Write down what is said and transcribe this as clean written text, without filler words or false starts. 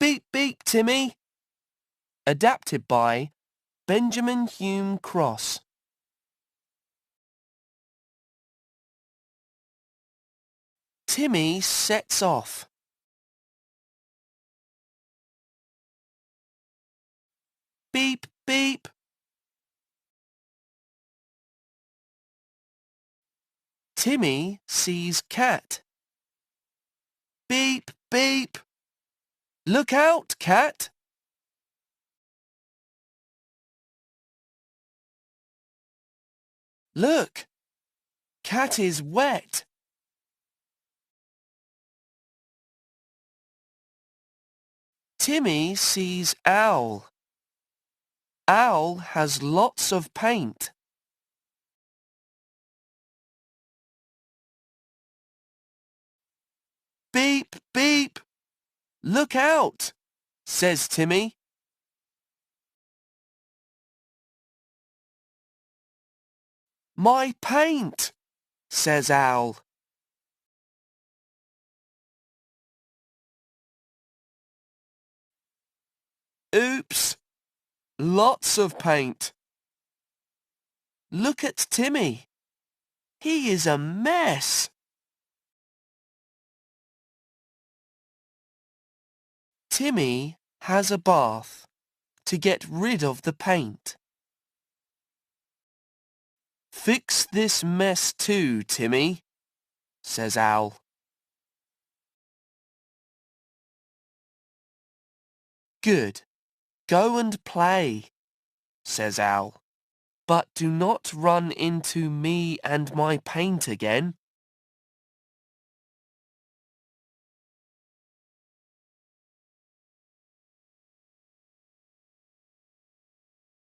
Beep, beep, Timmy. Adapted by Benjamin Hume Cross. Timmy sets off. Beep, beep. Timmy sees Cat. Beep, beep. Look out, Cat. Look, Cat is wet. Timmy sees Owl. Owl has lots of paint. Beep, beep. Look out, says Timmy. My paint, says Owl. Oops, lots of paint. Look at Timmy. He is a mess. Timmy has a bath to get rid of the paint. Fix this mess too, Timmy, says Owl. Good. Go and play, says Owl. But do not run into me and my paint again.